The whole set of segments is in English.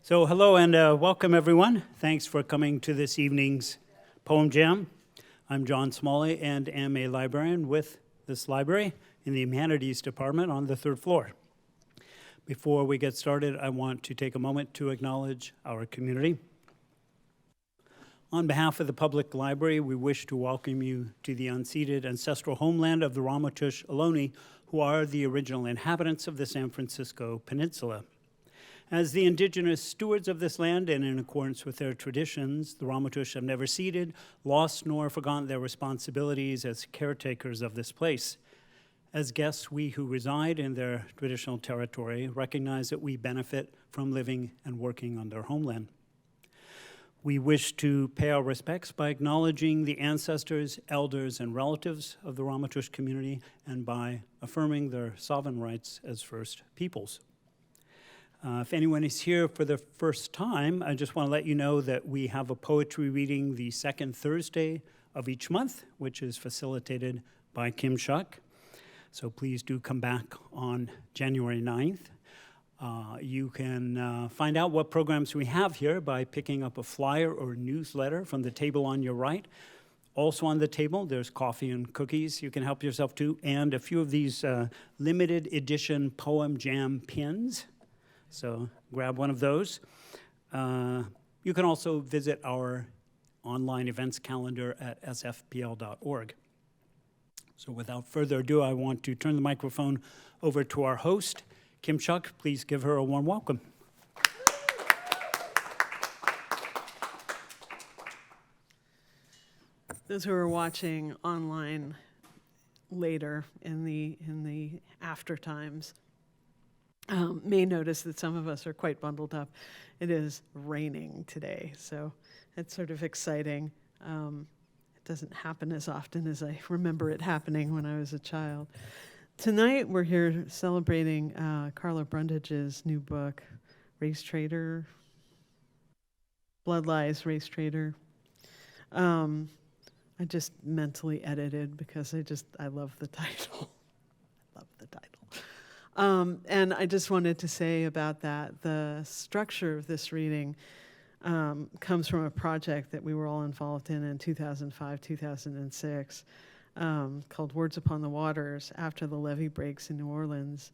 So hello and welcome everyone. Thanks for coming to this evening's Poem Jam. I'm John Smalley and am a librarian with this library in the Humanities Department on the third floor. Before we get started, I want to take a moment to acknowledge our community. On behalf of the public library, we wish to welcome you to the unceded ancestral homeland of the Ramaytush Ohlone, who are the original inhabitants of the San Francisco Peninsula. As the indigenous stewards of this land and in accordance with their traditions, the Ramaytush have never ceded, lost, nor forgotten their responsibilities as caretakers of this place. As guests, we who reside in their traditional territory recognize that we benefit from living and working on their homeland. We wish to pay our respects by acknowledging the ancestors, elders, and relatives of the Ramaytush community and by affirming their sovereign rights as First Peoples. If anyone is here for the first time, I just want to let you know that we have a poetry reading the second Thursday of each month, which is facilitated by Kim Shuck. So please do come back on January 9th. You can find out what programs we have here by picking up a flyer or newsletter from the table on your right. Also on the table, there's coffee and cookies you can help yourself to, and a few of these limited edition Poem Jam pins. So grab one of those. You can also visit our online events calendar at sfpl.org. So without further ado, I want to turn the microphone over to our host, Kim Shuck. Please give her a warm welcome. Those who are watching online later in the after times may notice that some of us are quite bundled up. It is raining today, so it's sort of exciting. It doesn't happen as often as I remember it happening when I was a child. Tonight we're here celebrating Karla Brundage's new book, Race Trader, Blood Lies, Race Trader. I just mentally edited because I love the title. I love the title. And I just wanted to say about that, the structure of this reading comes from a project that we were all involved in 2005, 2006, called Words Upon the Waters, after the levee breaks in New Orleans.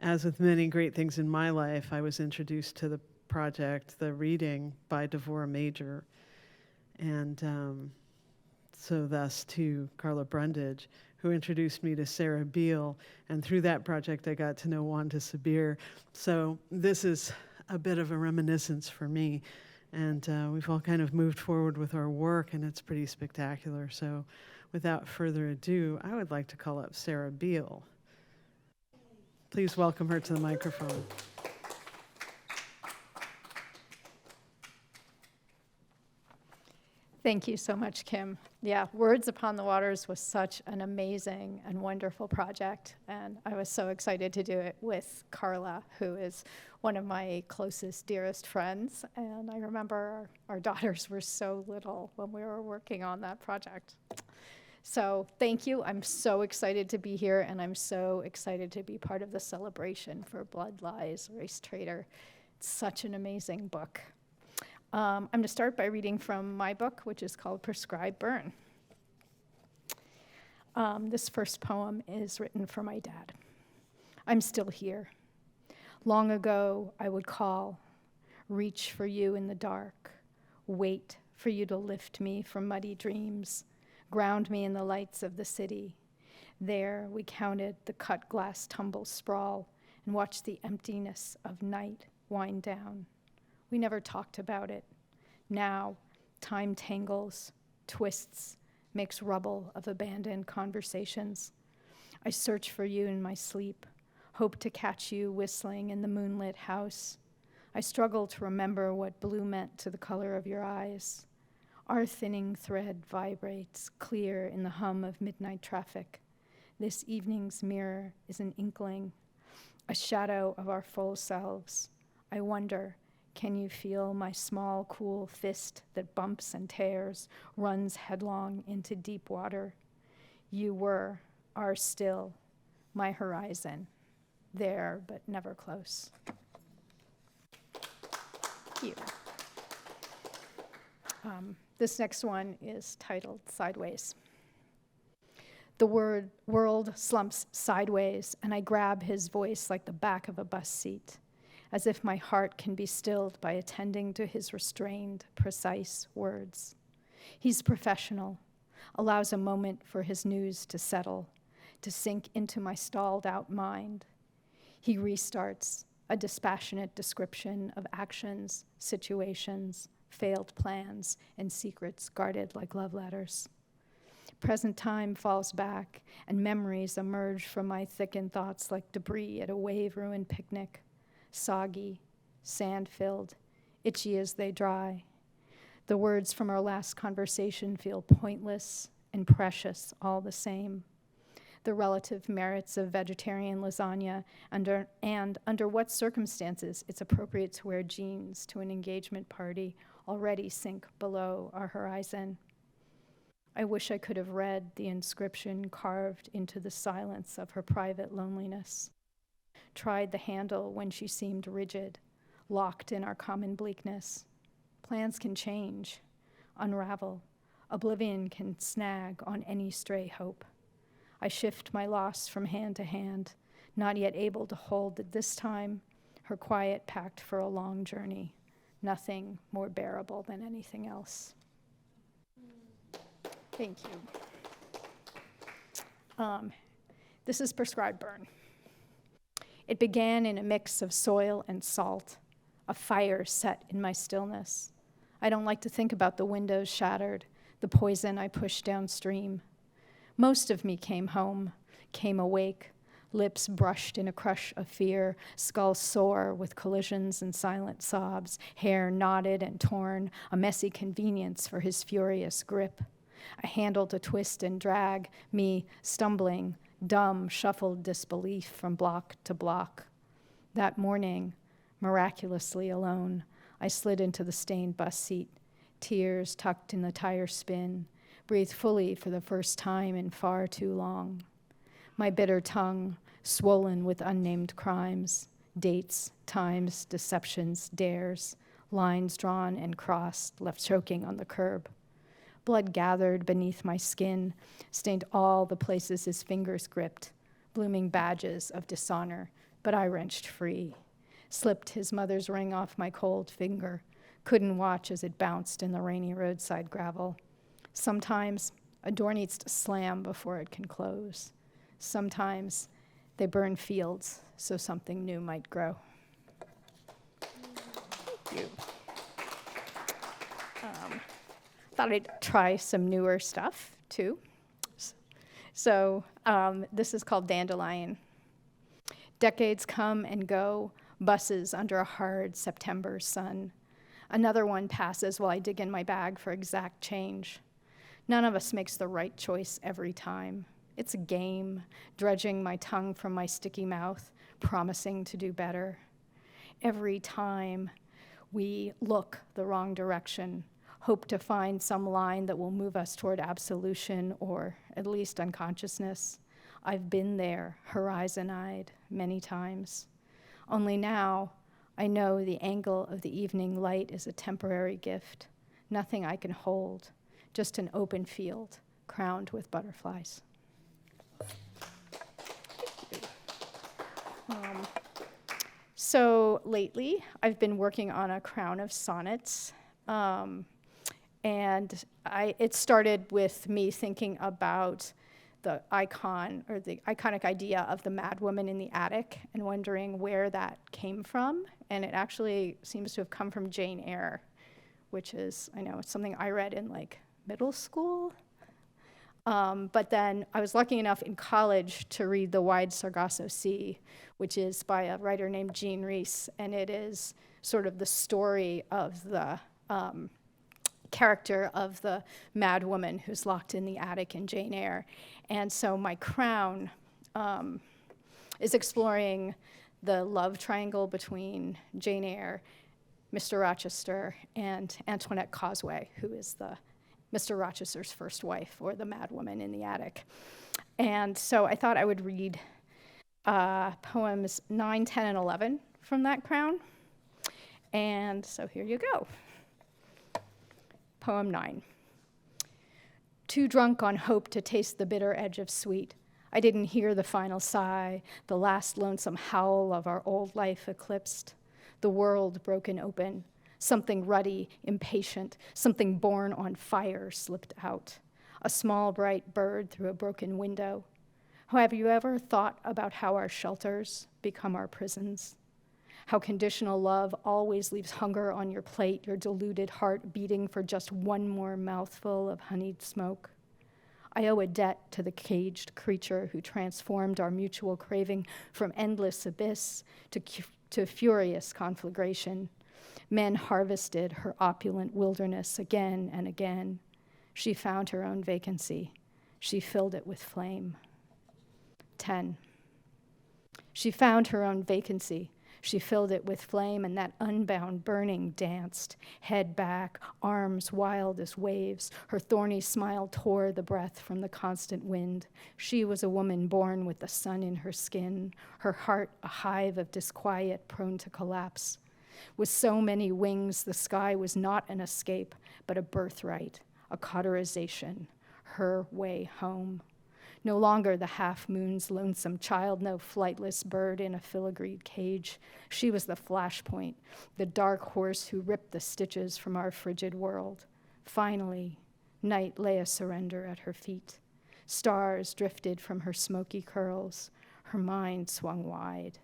As with many great things in my life, I was introduced to the project, the reading, by Devorah Major, and so thus to Karla Brundage, who introduced me to Sara Biel, and through that project I got to know Wanda Sabir. So this is a bit of a reminiscence for me, and we've all kind of moved forward with our work, and it's pretty spectacular. So without further ado, I would like to call up Sara Biel. Please welcome her to the microphone. Thank you so much, Kim. Yeah, Words Upon the Waters was such an amazing and wonderful project, and I was so excited to do it with Karla, who is one of my closest, dearest friends, and I remember our daughters were so little when we were working on that project. So thank you. I'm so excited to be here, and I'm so excited to be part of the celebration for Blood Lies, Race Trader. It's such an amazing book. I'm going to start by reading from my book, which is called Prescribed Burn. This first poem is written for my dad. I'm still here. Long ago, I would call, reach for you in the dark, wait for you to lift me from muddy dreams, ground me in the lights of the city. There, we counted the cut glass tumble sprawl and watched the emptiness of night wind down. We never talked about it. Now, time tangles, twists, makes rubble of abandoned conversations. I search for you in my sleep, hope to catch you whistling in the moonlit house. I struggle to remember what blue meant to the color of your eyes. Our thinning thread vibrates, clear in the hum of midnight traffic. This evening's mirror is an inkling, a shadow of our full selves. I wonder, can you feel my small, cool fist that bumps and tears, runs headlong into deep water? You are still my horizon. there but never close. Here. This next one is titled Sideways. The world slumps sideways, and I grab his voice like the back of a bus seat, as if my heart can be stilled by attending to his restrained, precise words. He's professional, allows a moment for his news to settle, to sink into my stalled-out mind. He restarts, a dispassionate description of actions, situations, failed plans, and secrets guarded like love letters. Present time falls back, and memories emerge from my thickened thoughts like debris at a wave-ruined picnic, soggy, sand-filled, itchy as they dry. The words from our last conversation feel pointless and precious all the same. The relative merits of vegetarian lasagna and under what circumstances it's appropriate to wear jeans to an engagement party already sink below our horizon. I wish I could have read the inscription carved into the silence of her private loneliness, tried the handle when she seemed rigid, locked in our common bleakness. Plans can change, unravel. Oblivion can snag on any stray hope. I shift my loss from hand to hand, not yet able to hold at this time her quiet packed for a long journey, nothing more bearable than anything else. Thank you. This is Prescribed Burn. It began in a mix of soil and salt, a fire set in my stillness. I don't like to think about the windows shattered, the poison I pushed downstream. Most of me came home, came awake, lips brushed in a crush of fear, skull sore with collisions and silent sobs, hair knotted and torn, a messy convenience for his furious grip. A handle to twist and drag, me stumbling, dumb, shuffled disbelief from block to block. That morning, miraculously alone, I slid into the stained bus seat, tears tucked in the tire spin, breathed fully for the first time in far too long. My bitter tongue, swollen with unnamed crimes, dates, times, deceptions, dares, lines drawn and crossed, left choking on the curb. Blood gathered beneath my skin, stained all the places his fingers gripped, blooming badges of dishonor, but I wrenched free, slipped his mother's ring off my cold finger, couldn't watch as it bounced in the rainy roadside gravel. Sometimes a door needs to slam before it can close. Sometimes they burn fields so something new might grow. Thank you. Thought I'd try some newer stuff too. So this is called Dandelion. Decades come and go, buses under a hard September sun. Another one passes while I dig in my bag for exact change. None of us makes the right choice every time. It's a game, dredging my tongue from my sticky mouth, promising to do better. Every time we look the wrong direction, hope to find some line that will move us toward absolution or at least unconsciousness. I've been there, horizon-eyed, many times. Only now, I know the angle of the evening light is a temporary gift, nothing I can hold, just an open field crowned with butterflies. So lately, I've been working on a crown of sonnets, and it started with me thinking about the icon or the iconic idea of the mad woman in the attic and wondering where that came from. And it actually seems to have come from Jane Eyre, which is, I know, it's something I read in like middle school. But then I was lucky enough in college to read The Wide Sargasso Sea, which is by a writer named Jean Rhys, and it is sort of the story of the character of the mad woman who's locked in the attic in Jane Eyre. And so my crown is exploring the love triangle between Jane Eyre, Mr. Rochester, and Antoinette Causeway, who is Mr. Rochester's first wife, or the mad woman in the attic. And so I thought I would read poems 9, 10, and 11 from that crown. And so here you go. Poem 9. Too drunk on hope to taste the bitter edge of sweet, I didn't hear the final sigh, the last lonesome howl of our old life eclipsed, the world broken open, something ruddy, impatient, something born on fire slipped out, a small bright bird through a broken window. Have you ever thought about how our shelters become our prisons? How conditional love always leaves hunger on your plate, your deluded heart beating for just one more mouthful of honeyed smoke? I owe a debt to the caged creature who transformed our mutual craving from endless abyss to furious conflagration. Men harvested her opulent wilderness again and again. She found her own vacancy. She filled it with flame. 10. She found her own vacancy. She filled it with flame, and that unbound burning danced, head back, arms wild as waves. Her thorny smile tore the breath from the constant wind. She was a woman born with the sun in her skin, her heart a hive of disquiet prone to collapse. With so many wings, the sky was not an escape, but a birthright, a cauterization, her way home. No longer the half-moon's lonesome child, no flightless bird in a filigreed cage. She was the flashpoint, the dark horse who ripped the stitches from our frigid world. Finally, night lay a surrender at her feet. Stars drifted from her smoky curls. Her mind swung wide.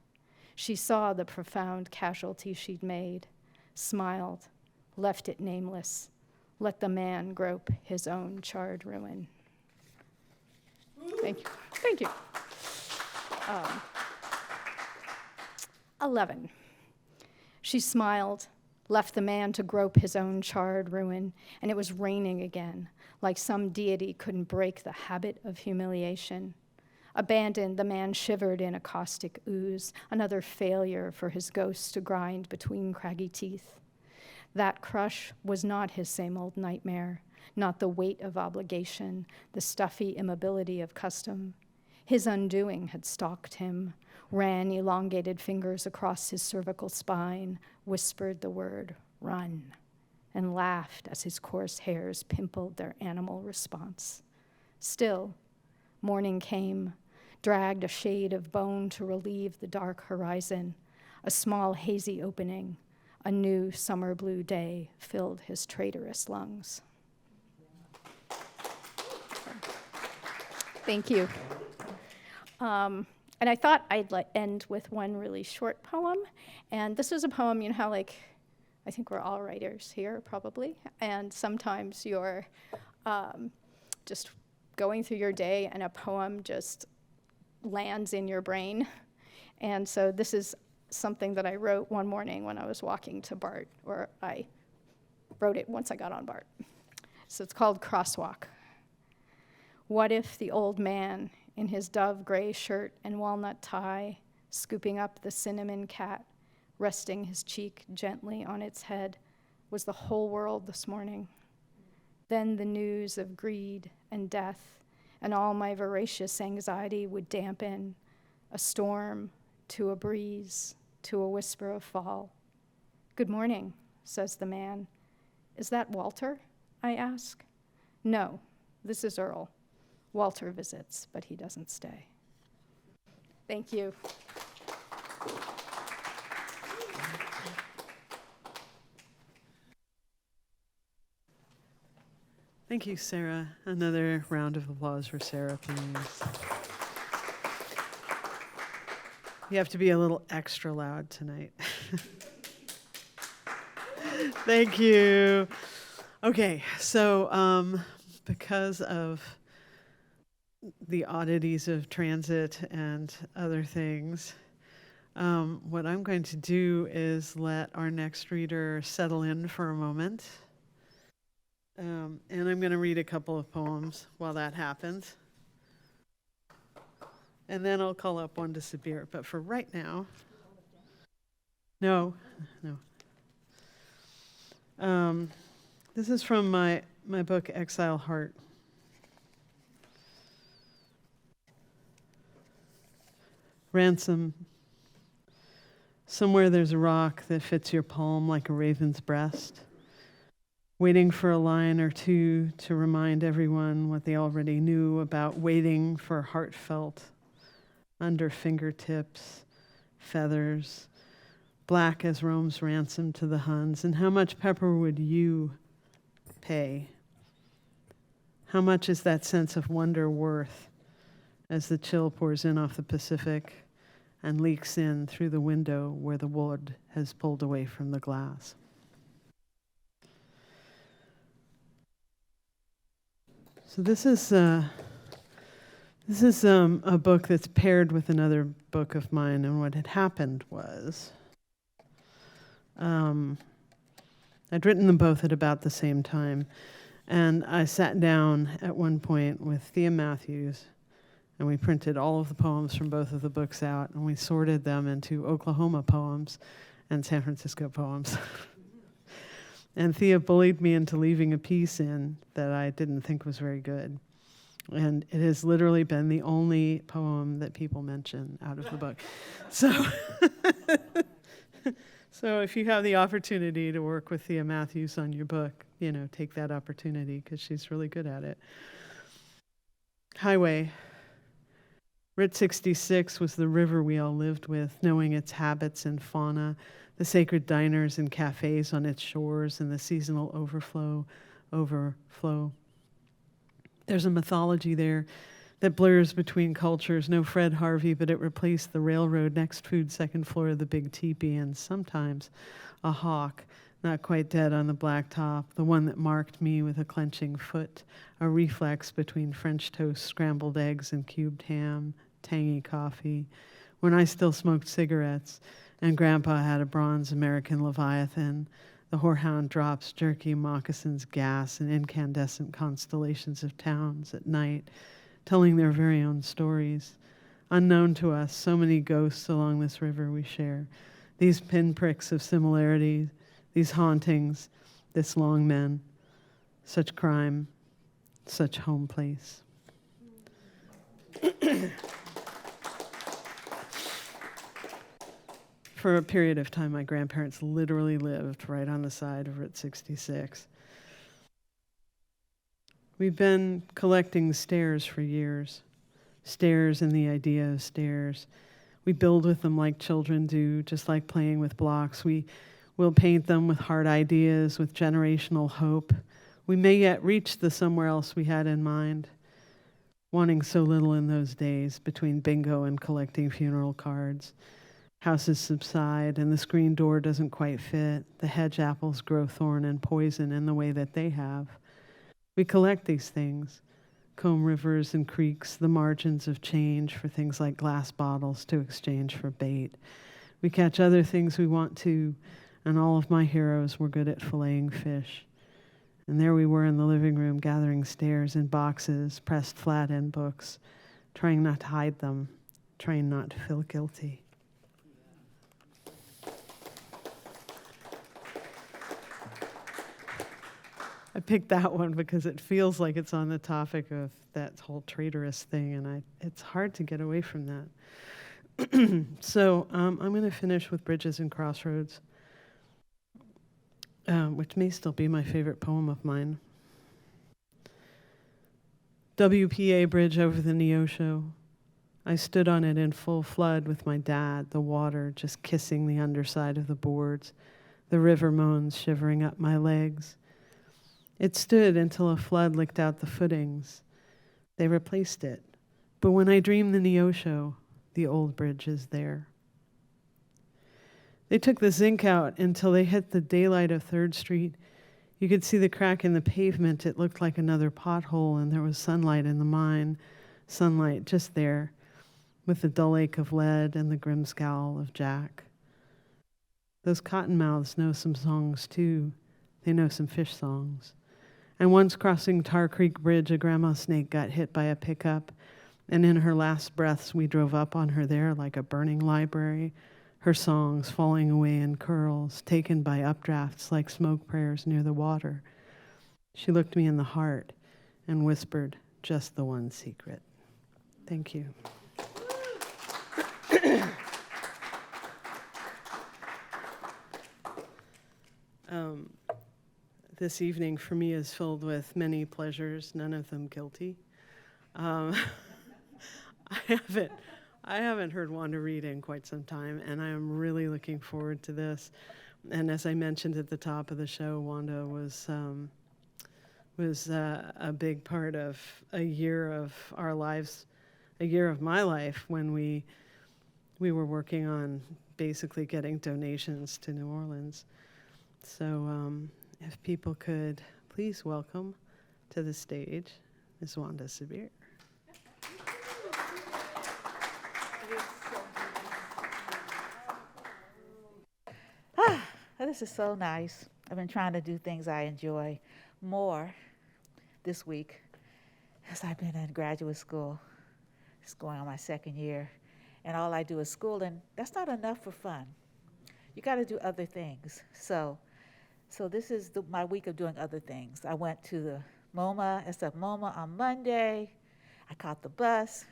She saw the profound casualty she'd made, smiled, left it nameless, let the man grope his own charred ruin. Thank you. Thank you. 11. She smiled, left the man to grope his own charred ruin, and it was raining again, like some deity couldn't break the habit of humiliation. Abandoned, the man shivered in a caustic ooze, another failure for his ghost to grind between craggy teeth. That crush was not his same old nightmare, not the weight of obligation, the stuffy immobility of custom. His undoing had stalked him, ran elongated fingers across his cervical spine, whispered the word, run, and laughed as his coarse hairs pimpled their animal response. Still, morning came, dragged a shade of bone to relieve the dark horizon, a small hazy opening. A new summer blue day filled his traitorous lungs. Thank you. And I thought I'd end with one really short poem. And this is a poem, you know how I think we're all writers here probably. And sometimes you're just going through your day and a poem just lands in your brain. And so this is something that I wrote one morning when I was walking to BART, or I wrote it once I got on BART. So it's called Crosswalk. What if the old man in his dove gray shirt and walnut tie, scooping up the cinnamon cat, resting his cheek gently on its head, was the whole world this morning? Then the news of greed and death and all my voracious anxiety would dampen, a storm to a breeze, to a whisper of fall. Good morning, says the man. Is that Walter? I ask. No, this is Earl. Walter visits, but he doesn't stay. Thank you. Thank you, Sara. Another round of applause for Sara, please. You have to be a little extra loud tonight. Thank you. Okay, so because of the oddities of transit and other things, what I'm going to do is let our next reader settle in for a moment. And I'm going to read a couple of poems while that happens. And then I'll call up Wanda Sabir. But for right now, no. This is from my book, Exile Heart. Ransom. Somewhere there's a rock that fits your palm like a raven's breast, waiting for a line or two to remind everyone what they already knew about waiting for heartfelt, under fingertips, feathers, black as Rome's ransom to the Huns. And how much pepper would you pay? How much is that sense of wonder worth as the chill pours in off the Pacific and leaks in through the window where the wood has pulled away from the glass? So this is a book that's paired with another book of mine, and what had happened was I'd written them both at about the same time, and I sat down at one point with Thea Matthews, and we printed all of the poems from both of the books out, and we sorted them into Oklahoma poems and San Francisco poems. And Thea bullied me into leaving a piece in that I didn't think was very good. And it has literally been the only poem that people mention out of the book. So, so if you have the opportunity to work with Thea Matthews on your book, take that opportunity because she's really good at it. Highway. Route 66 was the river we all lived with, knowing its habits and fauna, the sacred diners and cafes on its shores, and the seasonal overflow. There's a mythology there that blurs between cultures. No Fred Harvey, but it replaced the railroad next food, second floor of the big teepee, and sometimes a hawk, not quite dead on the blacktop, the one that marked me with a clenching foot, a reflex between French toast, scrambled eggs, and cubed ham, tangy coffee, when I still smoked cigarettes, and Grandpa had a bronze American Leviathan, the whorehound drops, jerky moccasins, gas, and incandescent constellations of towns at night, telling their very own stories. Unknown to us, so many ghosts along this river we share, these pinpricks of similarity, these hauntings, this long men, such crime, such home place. For a period of time, my grandparents literally lived right on the side of Route 66. We've been collecting stairs for years. Stairs and the idea of stairs. We build with them like children do, just like playing with blocks. We will paint them with hard ideas, with generational hope. We may yet reach the somewhere else we had in mind, wanting so little in those days between bingo and collecting funeral cards. Houses subside and the screen door doesn't quite fit. The hedge apples grow thorn and poison in the way that they have. We collect these things, comb rivers and creeks, the margins of change for things like glass bottles to exchange for bait. We catch other things we want to, and all of my heroes were good at filleting fish. And there we were in the living room gathering stairs in boxes, pressed flat in books, trying not to hide them, trying not to feel guilty. I picked that one because it feels like it's on the topic of that whole traitorous thing, and it's hard to get away from that. So I'm going to finish with Bridges and Crossroads, which may still be my favorite poem of mine. WPA Bridge over the Neosho. I stood on it in full flood with my dad, the water just kissing the underside of the boards, the river moans shivering up my legs. It stood until a flood licked out the footings. They replaced it. But when I dream the Neosho, the old bridge is there. They took the zinc out until they hit the daylight of 3rd Street. You could see the crack in the pavement. It looked like another pothole, and there was sunlight in the mine. Sunlight just there, with the dull ache of lead and the grim scowl of Jack. Those cottonmouths know some songs, too. They know some fish songs. And once crossing Tar Creek Bridge, a grandma snake got hit by a pickup, and in her last breaths, we drove up on her there like a burning library, her songs falling away in curls, taken by updrafts like smoke prayers near the water. She looked me in the heart and whispered just the one secret. Thank you. This evening for me is filled with many pleasures, none of them guilty. I haven't heard Wanda read in quite some time, and I am really looking forward to this. And as I mentioned at the top of the show, Wanda was a big part of a year of our lives, a year of my life when we were working on basically getting donations to New Orleans. So if people could please welcome to the stage Ms. Wanda Sabir. This is so nice. I've been trying to do things I enjoy more this week as I've been in graduate school. It's going on my second year, and all I do is school, and that's not enough for fun. You got to do other things. So this is my week of doing other things. I went to the MoMA on Monday. I caught the bus,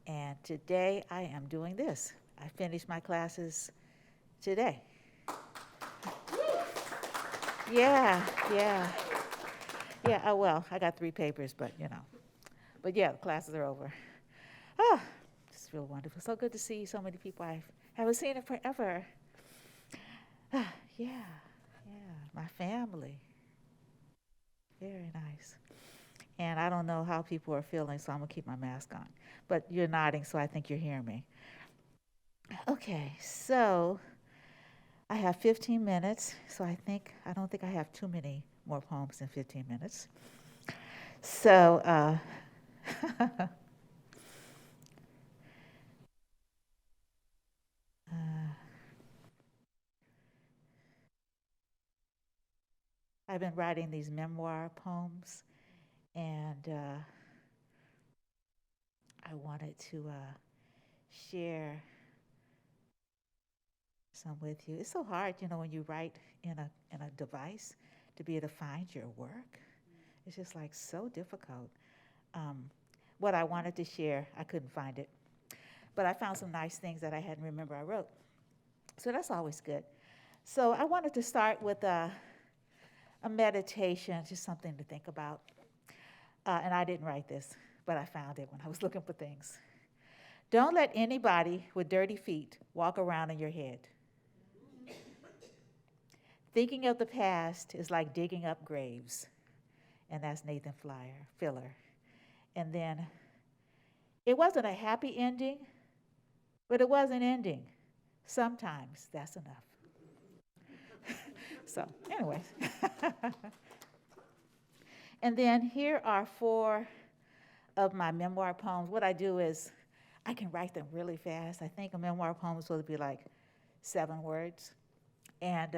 and today I am doing this. I finished my classes today. Yeah. Oh, well, I got 3 papers, but But yeah, the classes are over. It's real wonderful. So good to see so many people I haven't seen in forever. Yeah, my family. Very nice. And I don't know how people are feeling, so I'm gonna keep my mask on. But you're nodding, so I think you're hearing me. Okay, so I have 15 minutes, so I don't think I have too many more poems in 15 minutes. So, I've been writing these memoir poems, and I wanted to share some with you. It's so hard, when you write in a device to be able to find your work. It's just like so difficult. What I wanted to share, I couldn't find it, but I found some nice things that I hadn't remembered I wrote. So that's always good. So I wanted to start with a meditation, just something to think about. And I didn't write this, but I found it when I was looking for things. Don't let anybody with dirty feet walk around in your head. Thinking of the past is like digging up graves. And that's Nathan Filler. And then, it wasn't a happy ending, but it was an ending. Sometimes that's enough. So, anyways. And then here are 4 of my memoir poems. What I do is, I can write them really fast. I think a memoir poem is supposed to be like 7 words. And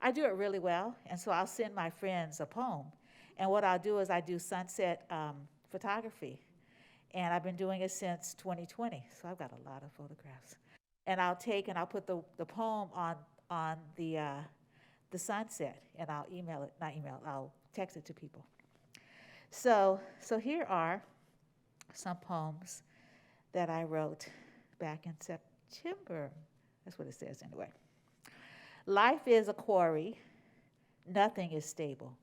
I do it really well, and so I'll send my friends a poem. And what I'll do is I do sunset photography, and I've been doing it since 2020, so I've got a lot of photographs. And I'll put the poem on the sunset, and I'll text it to people. So here are some poems that I wrote back in September. That's what it says anyway. Life is a quarry. Nothing is stable.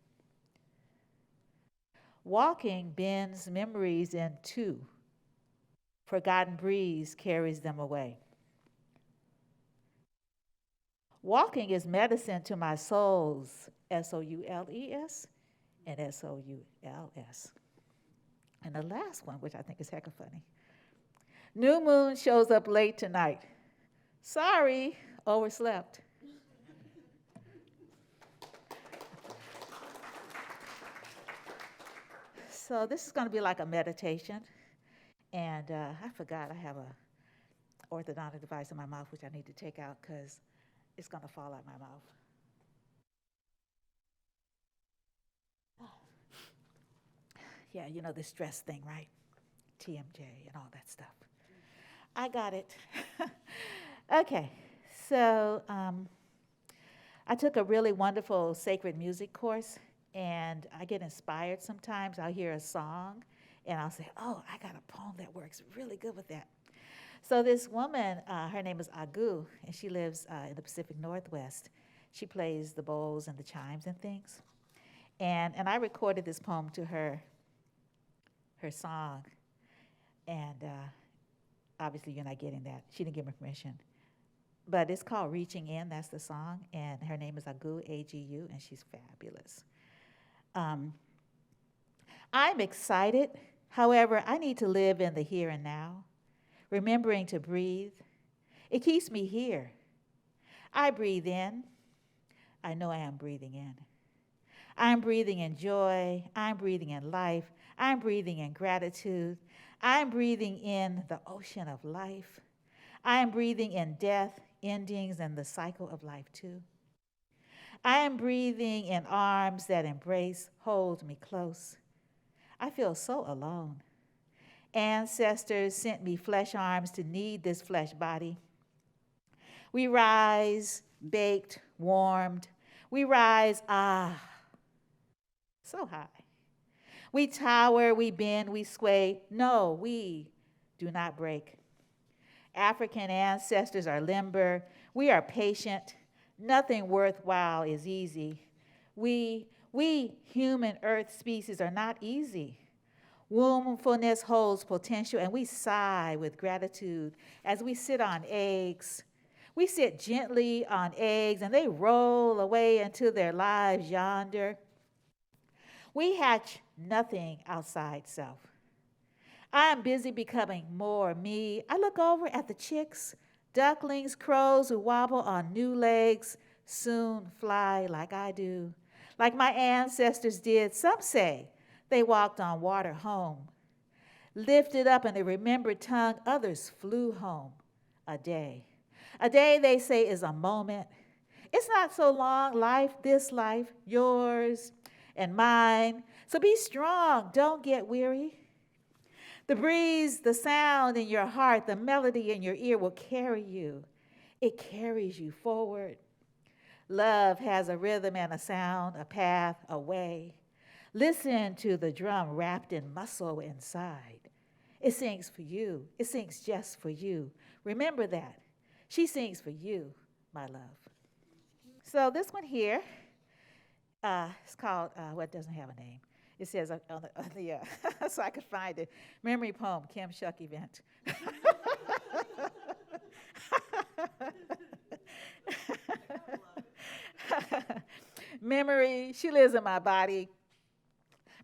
Walking bends memories in 2. Forgotten breeze carries them away. Walking is medicine to my souls, SOULES and SOULS. And the last one, which I think is hecka funny. New moon shows up late tonight. Sorry, overslept. So this is going to be like a meditation. And I forgot I have a orthodontic device in my mouth, which I need to take out because it's going to fall out my mouth. Yeah, this stress thing, right? TMJ and all that stuff. I got it. Okay, so I took a really wonderful sacred music course, and I get inspired sometimes. I'll hear a song, and I'll say, oh, I got a poem that works really good with that. So this woman, her name is Agu, and she lives in the Pacific Northwest. She plays the bowls and the chimes and things. And I recorded this poem to her song. And obviously you're not getting that. She didn't give me permission. But it's called Reaching In, that's the song. And her name is Agu, A-G-U, and she's fabulous. I'm excited. However, I need to live in the here and now, remembering to breathe. It keeps me here. I breathe in. I know I am breathing in. I'm breathing in joy. I'm breathing in life. I'm breathing in gratitude. I'm breathing in the ocean of life. I am breathing in death, endings, and the cycle of life too. I am breathing in arms that embrace, hold me close. I feel so alone. Ancestors sent me flesh arms to knead this flesh body. We rise, baked, warmed. We rise, so high. We tower, we bend, we sway. No, we do not break. African ancestors are limber. We are patient. Nothing worthwhile is easy. We human earth species are not easy. Wombfulness holds potential, and we sigh with gratitude as we sit on eggs. We sit gently on eggs, and they roll away into their lives yonder. We hatch nothing outside self. I am busy becoming more me. I look over at the chicks, ducklings, crows who wobble on new legs, soon fly like I do, like my ancestors did. Some say they walked on water home. Lifted up in a remembered tongue, others flew home a day. A day, they say, is a moment. It's not so long, life, this life, yours and mine. So be strong, don't get weary. The breeze, the sound in your heart, the melody in your ear will carry you. It carries you forward. Love has a rhythm and a sound, a path, a way. Listen to the drum wrapped in muscle inside. It sings for you. It sings just for you. Remember that. She sings for you, my love. So this one here, it's called, what doesn't have a name? It says on the so I could find it, memory poem, Kim Shuck event. Memory, she lives in my body.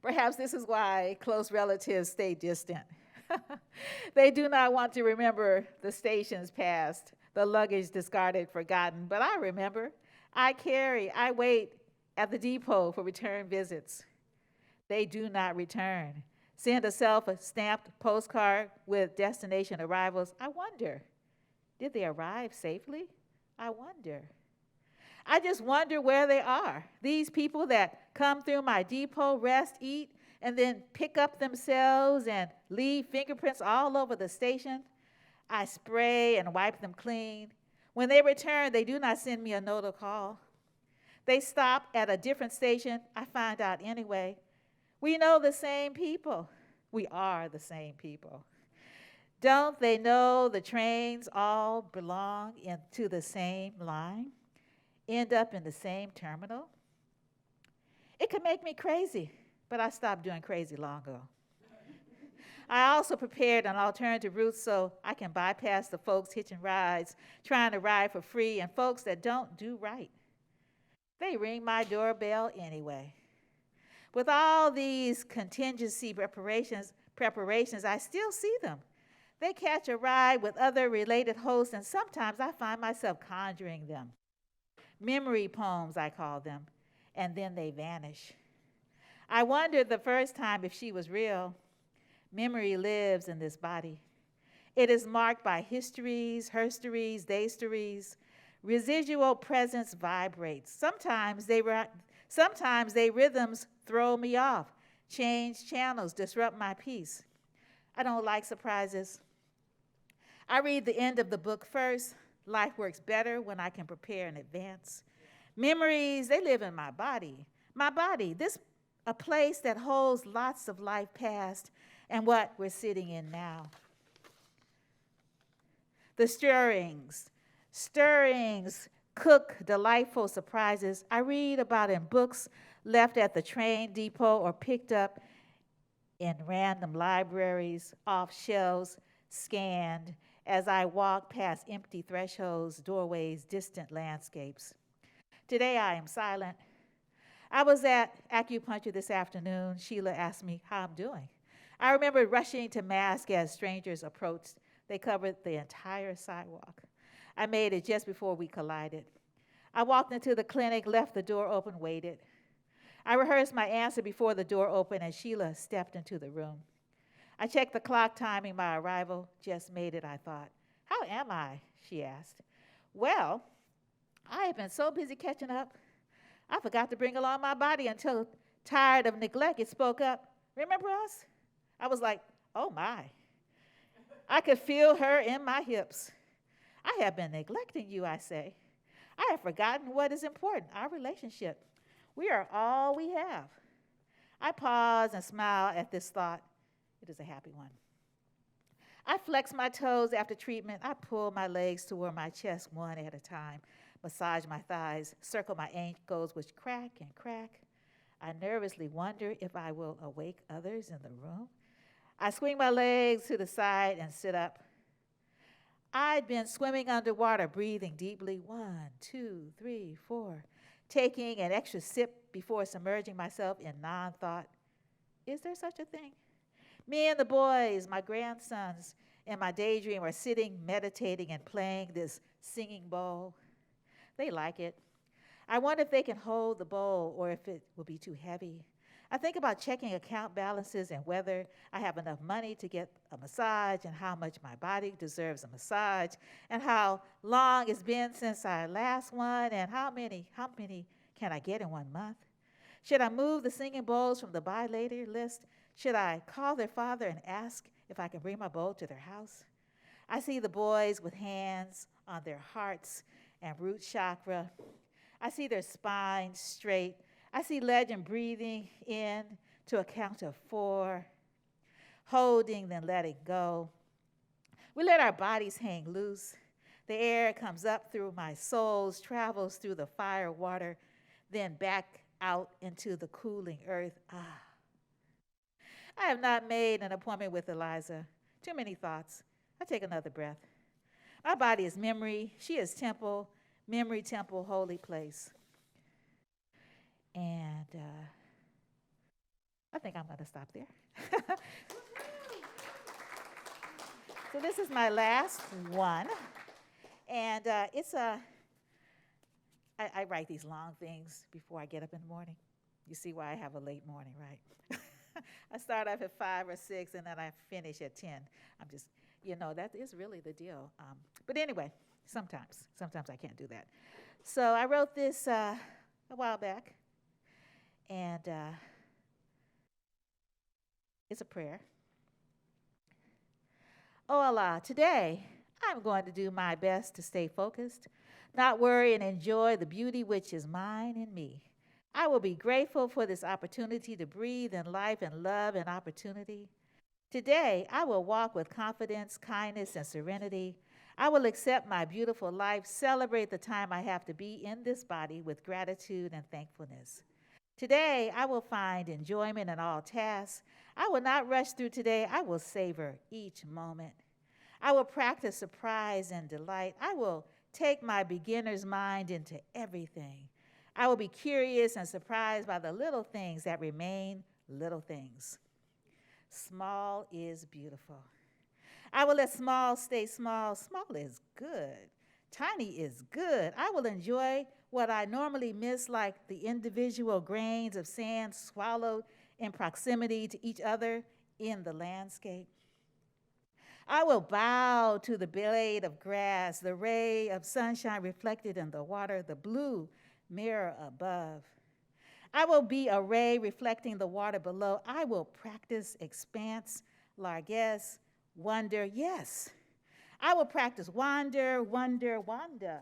Perhaps this is why close relatives stay distant. They do not want to remember the stations past, the luggage discarded, forgotten, but I remember. I carry, I wait at the depot for return visits. They do not return. Send a self-stamped postcard with destination arrivals. I wonder, did they arrive safely? I wonder. I just wonder where they are. These people that come through my depot, rest, eat, and then pick up themselves and leave fingerprints all over the station. I spray and wipe them clean. When they return, they do not send me a note or call. They stop at a different station. I find out anyway. We know the same people. We are the same people. Don't they know the trains all belong to the same line? End up in the same terminal? It could make me crazy, but I stopped doing crazy long ago. I also prepared an alternative route so I can bypass the folks hitching rides, trying to ride for free, and folks that don't do right. They ring my doorbell anyway. With all these contingency preparations, I still see them. They catch a ride with other related hosts, and sometimes I find myself conjuring them. Memory poems, I call them, and then they vanish. I wondered the first time if she was real. Memory lives in this body. It is marked by histories, herstories, daystories. Residual presence vibrates. Sometimes they rhythms throw me off, change channels, disrupt my peace. I don't like surprises. I read the end of the book first. Life works better when I can prepare in advance. Memories, they live in my body. My body, a place that holds lots of life past and what we're sitting in now. The stirrings, cook delightful surprises I read about in books left at the train depot or picked up in random libraries, off shelves, scanned as I walk past empty thresholds, doorways, distant landscapes. Today I am silent. I was at acupuncture this afternoon. Sheila asked me how I'm doing. I remember rushing to mask as strangers approached. They covered the entire sidewalk. I made it just before we collided. I walked into the clinic, left the door open, waited. I rehearsed my answer before the door opened, and Sheila stepped into the room. I checked the clock timing my arrival. Just made it, I thought. How am I? She asked. Well, I have been so busy catching up, I forgot to bring along my body until, tired of neglect, it spoke up. Remember us? I was like, oh my. I could feel her in my hips. I have been neglecting you, I say. I have forgotten what is important, our relationship. We are all we have. I pause and smile at this thought. It is a happy one. I flex my toes after treatment. I pull my legs toward my chest one at a time, massage my thighs, circle my ankles, which crack and crack. I nervously wonder if I will awake others in the room. I swing my legs to the side and sit up. I'd been swimming underwater, breathing deeply, 1, 2, 3, 4, taking an extra sip before submerging myself in non-thought. Is there such a thing? Me and the boys, my grandsons, and my daydream are sitting, meditating, and playing this singing bowl. They like it. I wonder if they can hold the bowl or if it will be too heavy. I think about checking account balances and whether I have enough money to get a massage and how much my body deserves a massage and how long it's been since I last one and how many can I get in 1 month? Should I move the singing bowls from the buy later list? Should I call their father and ask if I can bring my bowl to their house? I see the boys with hands on their hearts and root chakra. I see their spines straight. I see Legend breathing in to a count of 4, holding, then letting go. We let our bodies hang loose. The air comes up through my soles, travels through the fire water, then back out into the cooling earth. I have not made an appointment with Eliza. Too many thoughts. I take another breath. My body is memory. She is temple, memory, temple, holy place. And I think I'm going to stop there. So this is my last one. And I write these long things before I get up in the morning. You see why I have a late morning, right? I start off at 5 or 6, and then I finish at 10. I'm just, that is really the deal. But anyway, sometimes I can't do that. So I wrote this a while back. And it's a prayer. Oh Allah, today I'm going to do my best to stay focused, not worry and enjoy the beauty which is mine and me. I will be grateful for this opportunity to breathe in life and love and opportunity. Today I will walk with confidence, kindness, and serenity. I will accept my beautiful life, celebrate the time I have to be in this body with gratitude and thankfulness. Today, I will find enjoyment in all tasks. I will not rush through today. I will savor each moment. I will practice surprise and delight. I will take my beginner's mind into everything. I will be curious and surprised by the little things that remain little things. Small is beautiful. I will let small stay small. Small is good. Tiny is good. I will enjoy what I normally miss, like the individual grains of sand swallowed in proximity to each other in the landscape. I will bow to the blade of grass, the ray of sunshine reflected in the water, the blue mirror above. I will be a ray reflecting the water below. I will practice expanse, largesse, wonder, yes. I will practice wander, wonder, wanda.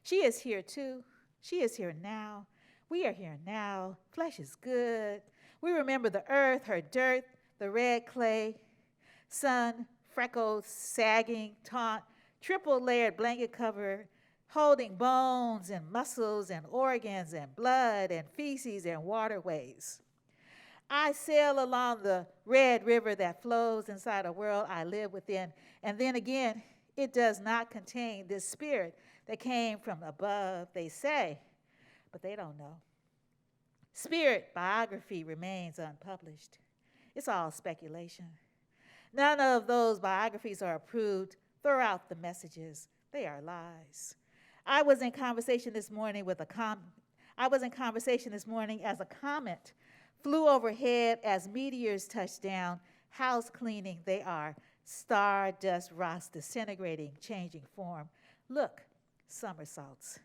She is here too. She is here now. We are here now. Flesh is good. We remember the earth, her dirt, the red clay, sun, freckles, sagging, taunt, triple layered blanket cover, holding bones and muscles and organs and blood and feces and waterways. I sail along the red river that flows inside a world I live within, and then again, it does not contain this spirit that came from above, they say, but they don't know. Spirit biography remains unpublished. It's all speculation. None of those biographies are approved. Throw out the messages. They are lies. I was in conversation this morning as a comet flew overhead as meteors touched down. House cleaning, they are. Stardust rocks disintegrating, changing form. Look, somersaults.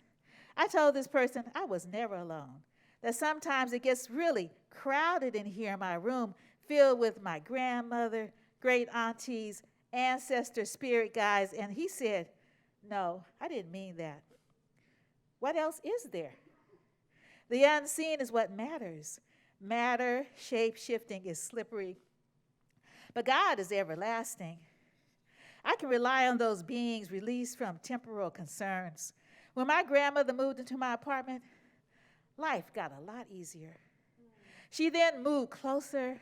I told this person I was never alone, that sometimes it gets really crowded in here in my room, filled with my grandmother, great aunties, ancestor spirit guides, and he said, no, I didn't mean that. What else is there? The unseen is what matters. Matter, shape-shifting is slippery, but God is everlasting. I can rely on those beings released from temporal concerns. When my grandmother moved into my apartment, life got a lot easier. She then moved closer.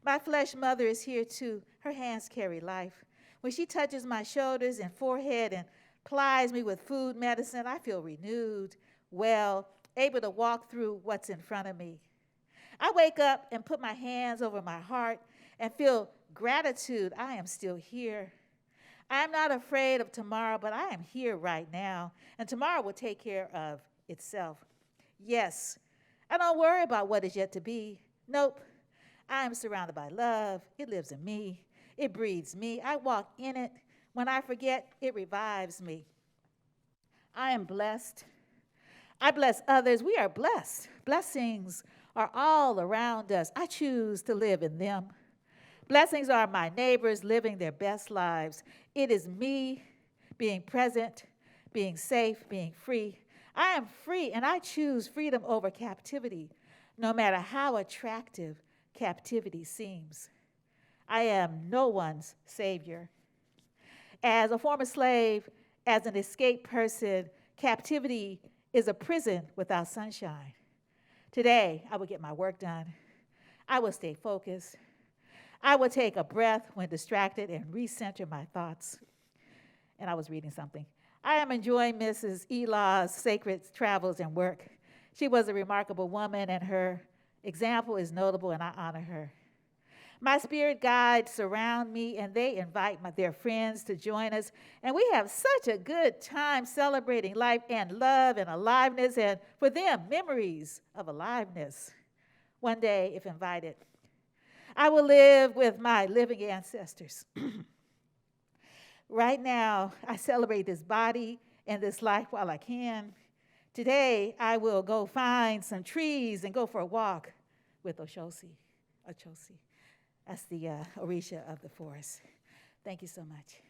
My flesh mother is here too. Her hands carry life. When she touches my shoulders and forehead and plies me with food, medicine, I feel renewed, well, able to walk through what's in front of me. I wake up and put my hands over my heart and feel gratitude. I am still here. I am not afraid of tomorrow, but I am here right now, and tomorrow will take care of itself. Yes, I don't worry about what is yet to be. Nope. I am surrounded by love. It lives in me. It breathes me. I walk in it. When I forget, it revives me. I am blessed. I bless others. We are blessed. Blessings are all around us. I choose to live in them. Blessings are my neighbors living their best lives. It is me being present, being safe, being free. I am free, and I choose freedom over captivity, no matter how attractive captivity seems. I am no one's savior. As a former slave, as an escaped person, captivity is a prison without sunshine. Today, I will get my work done. I will stay focused. I will take a breath when distracted and recenter my thoughts. And I was reading something. I am enjoying Mrs. Elaw's sacred travels and work. She was a remarkable woman, and her example is notable, and I honor her. My spirit guides surround me, and they invite their friends to join us. And we have such a good time celebrating life and love and aliveness, and for them, memories of aliveness. One day, if invited, I will live with my living ancestors. Right now, I celebrate this body and this life while I can. Today, I will go find some trees and go for a walk with Ochosi. That's the Orisha of the forest. Thank you so much.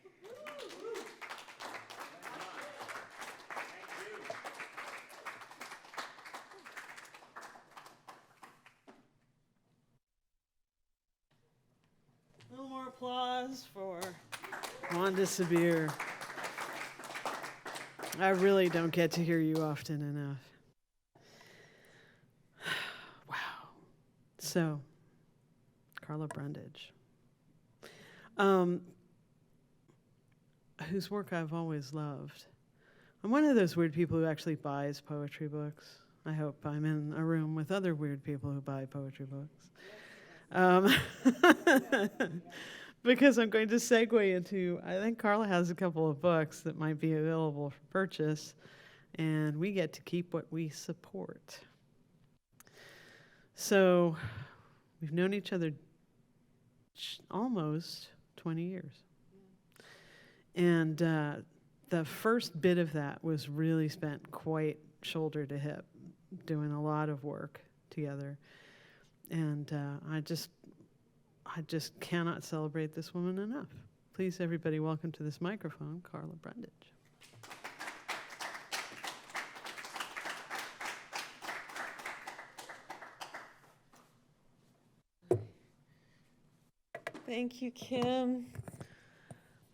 A little more applause for Wanda Sabir. I really don't get to hear you often enough. Wow. So, Karla Brundage, whose work I've always loved. I'm one of those weird people who actually buys poetry books. I hope I'm in a room with other weird people who buy poetry books. Because I'm going to segue into, I think Karla has a couple of books that might be available for purchase, and we get to keep what we support. So we've known each other almost 20 years. And the first bit of that was really spent quite shoulder to hip, doing a lot of work together. And I just cannot celebrate this woman enough. Please, everybody, welcome to this microphone, Karla Brundage. Thank you, Kim.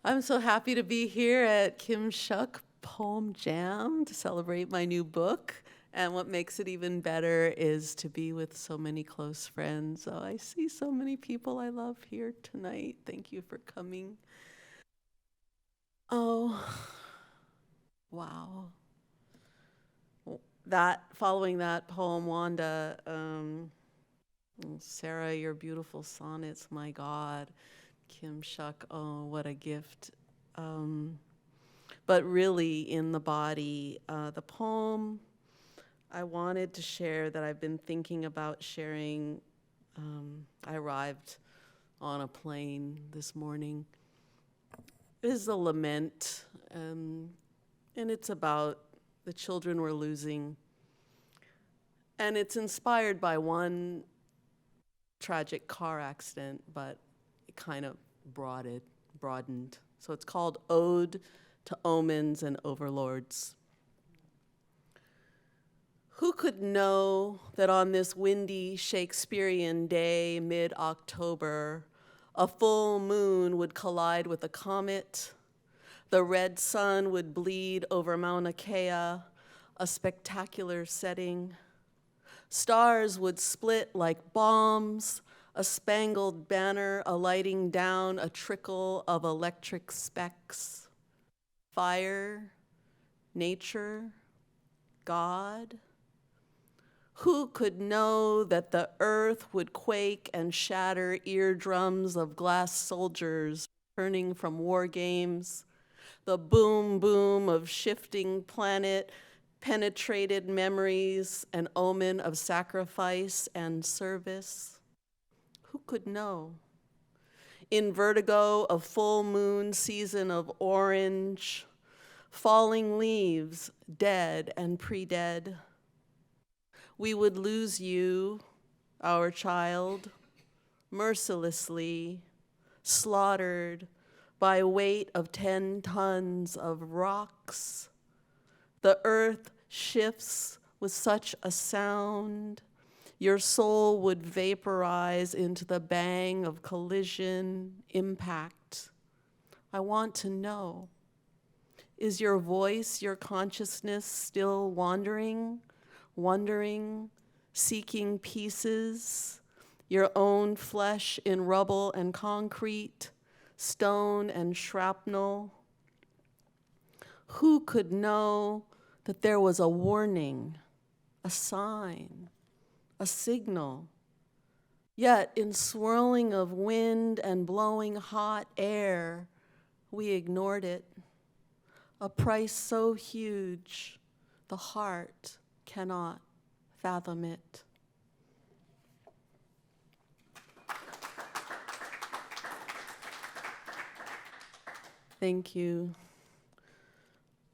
I'm so happy to be here at Kim Shuck poem jam to celebrate my new book. And what makes it even better is to be with so many close friends. Oh, I see so many people I love here tonight. Thank you for coming. Oh, wow. Following that poem, Wanda, Sara, your beautiful sonnets, my God. Kim Shuck, oh, what a gift. But really, in the body, the poem I wanted to share that I've been thinking about sharing, I arrived on a plane this morning, is a lament, and it's about the children we're losing. And it's inspired by one tragic car accident, but it kind of broadened. So it's called Ode to Omens and Overlords. Who could know that on this windy Shakespearean day, mid-October, a full moon would collide with a comet, the red sun would bleed over Mauna Kea, a spectacular setting. Stars would split like bombs, a spangled banner alighting down a trickle of electric specks. Fire, nature, God. Who could know that the earth would quake and shatter eardrums of glass soldiers returning from war games, the boom boom of shifting planet penetrated memories, an omen of sacrifice and service? Who could know? In vertigo, a full moon season of orange, falling leaves, dead and pre-dead. We would lose you, our child, mercilessly, slaughtered by weight of 10 tons of rocks. The earth shifts with such a sound, your soul would vaporize into the bang of collision, impact. I want to know, is your voice, your consciousness still wandering, seeking pieces, your own flesh in rubble and concrete, stone and shrapnel? Who could know that there was a warning, a sign, a signal? Yet in swirling of wind and blowing hot air, we ignored it. A price so huge, the heart cannot fathom it. Thank you.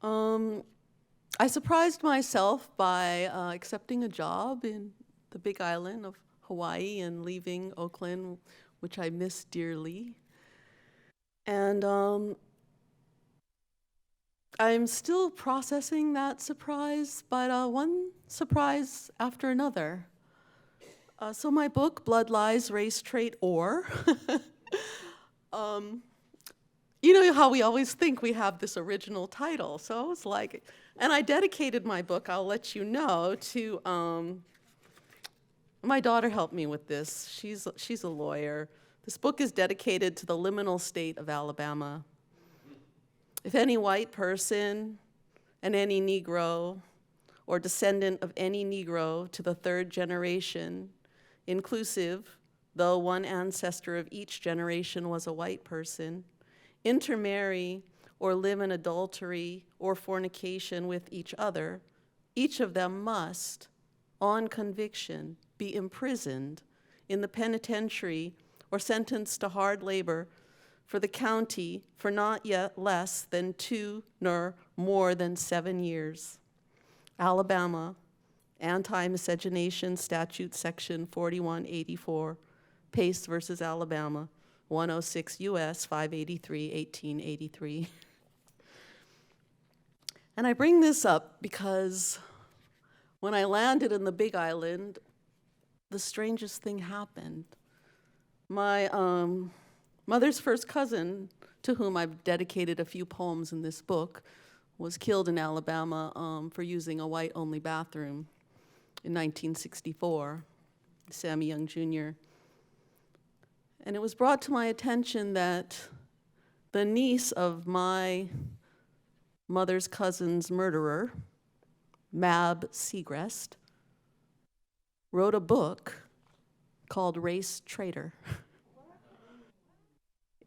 I surprised myself by accepting a job in the Big Island of Hawaii and leaving Oakland, which I miss dearly. And I'm still processing that surprise, but one surprise after another. So my book, Blood Lies, Race, Trait, Or, you know how we always think we have this original title. So I was like, and I dedicated my book, I'll let you know, to, my daughter helped me with this. She's a lawyer. This book is dedicated to the liminal state of Alabama. If any white person and any Negro or descendant of any Negro to the third generation, inclusive, though one ancestor of each generation was a white person, intermarry or live in adultery or fornication with each other, each of them must, on conviction, be imprisoned in the penitentiary or sentenced to hard labor for the county for not yet less than 2 nor more than 7 years. Alabama, Anti-Miscegenation Statute Section 4184, Pace versus Alabama, 106 U.S. 583, 1883. And I bring this up because when I landed in the Big Island, the strangest thing happened. My mother's first cousin, to whom I've dedicated a few poems in this book, was killed in Alabama for using a white-only bathroom in 1964, Sammy Young Jr. And it was brought to my attention that the niece of my mother's cousin's murderer, Mab Segrest, wrote a book called Race Traitor.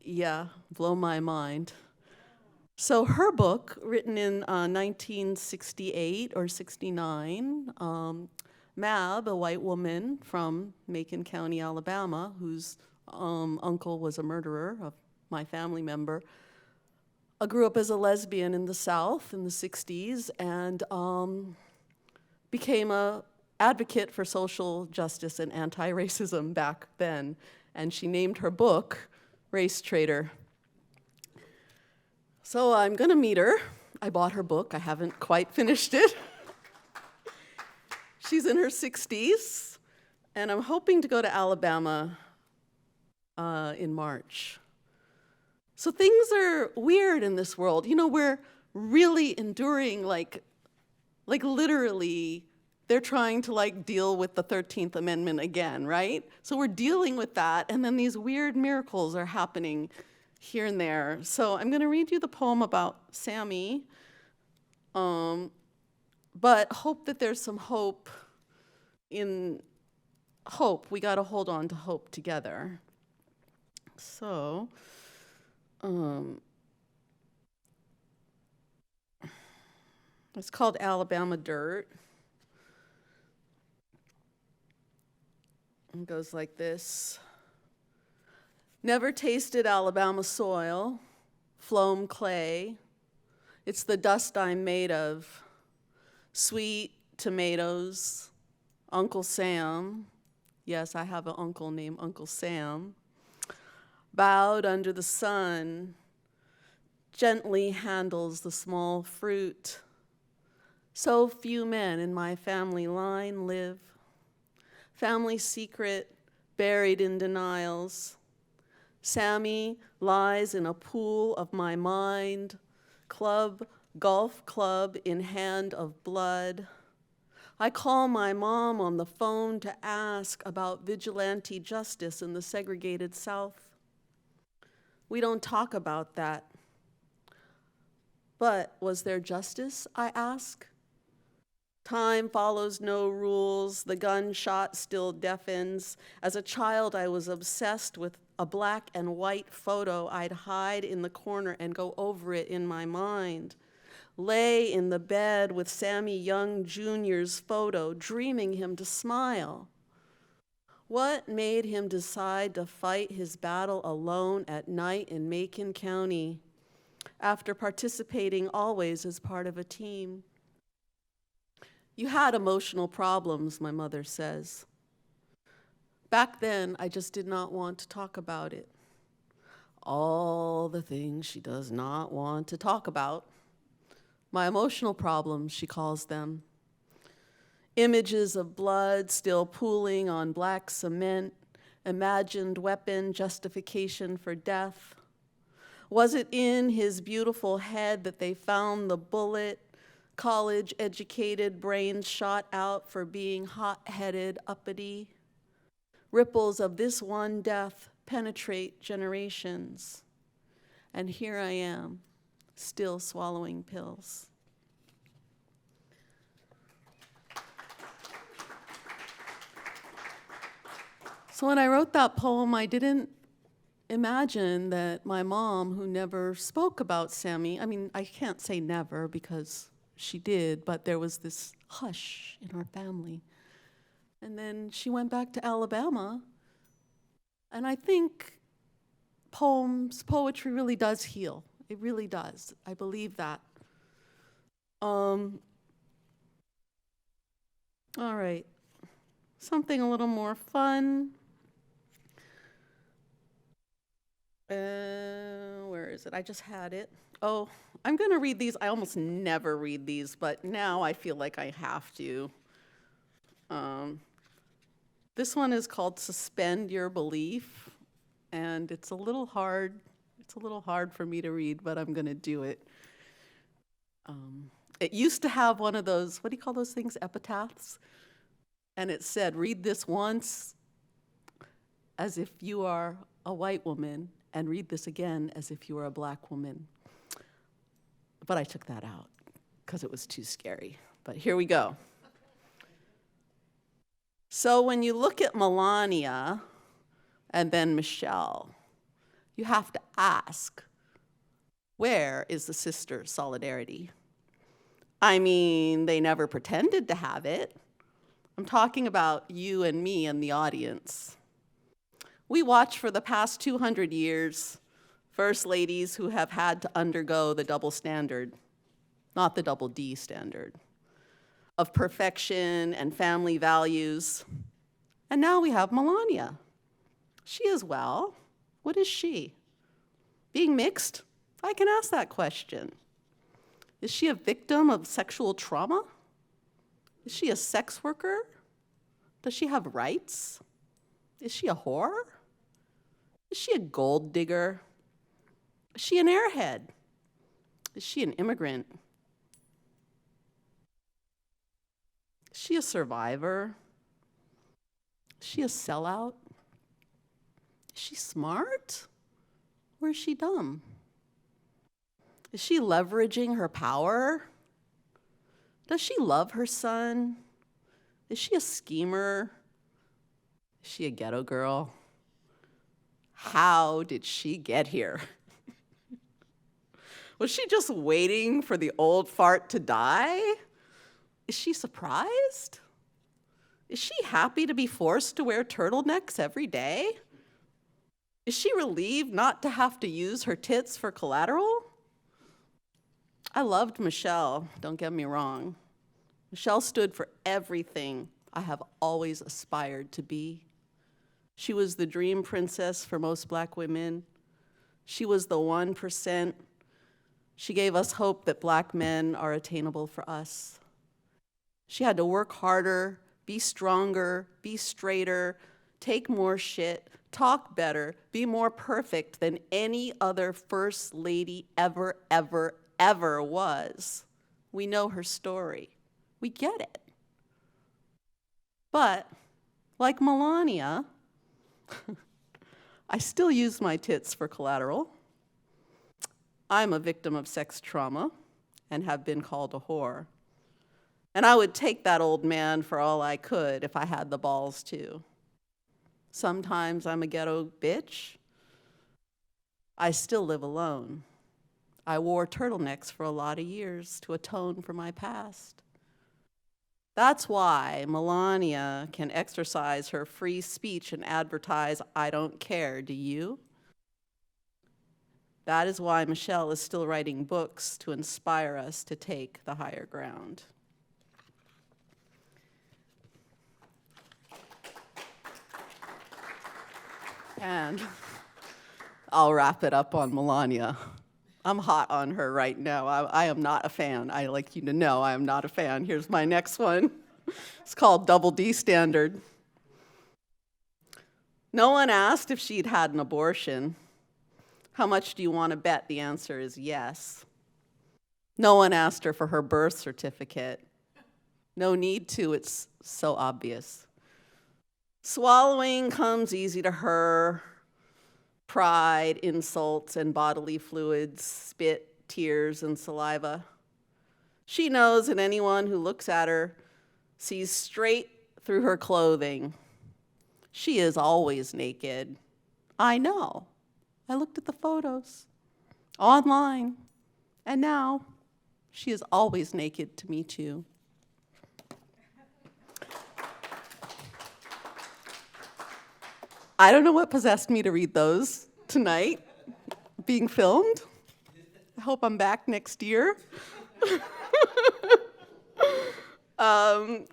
Yeah, blow my mind. So her book, written in 1968 or 69, Mab, a white woman from Macon County, Alabama, whose uncle was a murderer of my family member, grew up as a lesbian in the South in the 60s and became an advocate for social justice and anti-racism back then. And she named her book Race Traitor. So I'm going to meet her. I bought her book. I haven't quite finished it. She's in her 60s, and I'm hoping to go to Alabama in March. So things are weird in this world. You know, we're really enduring, like literally, they're trying to deal with the 13th Amendment again, right? So we're dealing with that, and then these weird miracles are happening here and there. So I'm going to read you the poem about Sammy, but hope that there's some hope in hope. We got to hold on to hope together. So, it's called Alabama Dirt. It goes like this. Never tasted Alabama soil, phloem clay. It's the dust I'm made of. Sweet tomatoes, Uncle Sam. Yes, I have an uncle named Uncle Sam. Bowed under the sun, gently handles the small fruit. So few men in my family line live. Family secret, buried in denials. Sammy lies in a pool of my mind, golf club in hand of blood. I call my mom on the phone to ask about vigilante justice in the segregated South. We don't talk about that. But was there justice, I ask? Time follows no rules. The gunshot still deafens. As a child, I was obsessed with a black and white photo I'd hide in the corner and go over it in my mind. Lay in the bed with Sammy Young Jr.'s photo, dreaming him to smile. What made him decide to fight his battle alone at night in Macon County, after participating always as part of a team? You had emotional problems, my mother says. Back then, I just did not want to talk about it. All the things she does not want to talk about. My emotional problems, she calls them. Images of blood still pooling on black cement, imagined weapon justification for death. Was it in his beautiful head that they found the bullet? College-educated brains shot out for being hot-headed, uppity. Ripples of this one death penetrate generations. And here I am, still swallowing pills. So when I wrote that poem, I didn't imagine that my mom, who never spoke about Sammy, I mean, I can't say never because she did, but there was this hush in our family. And then she went back to Alabama, and I think poetry really does heal. It really does. I believe that. All right, something a little more fun. Where is it? I just had it. Oh, I'm going to read these. I almost never read these, but now I feel like I have to. This one is called Suspend Your Belief, and it's a little hard. It's a little hard for me to read, but I'm going to do it. It used to have one of those, what do you call those things, epitaphs? And it said, read this once as if you are a white woman, and read this again as if you were a black woman. But I took that out because it was too scary. But here we go. So when you look at Melania and then Michelle, you have to ask, where is the sister solidarity? I mean, they never pretended to have it. I'm talking about you and me and the audience. We watch for the past 200 years first ladies who have had to undergo the double standard, not the double D standard, of perfection and family values. And now we have Melania. She is well. What is she? Being mixed? I can ask that question. Is she a victim of sexual trauma? Is she a sex worker? Does she have rights? Is she a whore? Is she a gold digger? Is she an airhead? Is she an immigrant? Is she a survivor? Is she a sellout? Is she smart? Or is she dumb? Is she leveraging her power? Does she love her son? Is she a schemer? Is she a ghetto girl? How did she get here? Was she just waiting for the old fart to die? Is she surprised? Is she happy to be forced to wear turtlenecks every day? Is she relieved not to have to use her tits for collateral? I loved Michelle, don't get me wrong. Michelle stood for everything I have always aspired to be. She was the dream princess for most Black women. She was the 1%. She gave us hope that Black men are attainable for us. She had to work harder, be stronger, be straighter, take more shit, talk better, be more perfect than any other first lady ever, ever, ever was. We know her story. We get it. But, like Melania, I still use my tits for collateral. I'm a victim of sex trauma and have been called a whore. And I would take that old man for all I could if I had the balls to. Sometimes I'm a ghetto bitch. I still live alone. I wore turtlenecks for a lot of years to atone for my past. That's why Melania can exercise her free speech and advertise, I don't care, do you? That is why Michelle is still writing books to inspire us to take the higher ground. And I'll wrap it up on Melania. I'm hot on her right now. I am not a fan. I like you to know I am not a fan. Here's my next one. It's called Double D Standard. No one asked if she'd had an abortion. How much do you want to bet? The answer is yes. No one asked her for her birth certificate. No need to, it's so obvious. Swallowing comes easy to her. Pride, insults, and bodily fluids, spit, tears, and saliva. She knows that anyone who looks at her sees straight through her clothing. She is always naked. I know. I looked at the photos online, and now she is always naked to me too. I don't know what possessed me to read those tonight, being filmed. I hope I'm back next year. I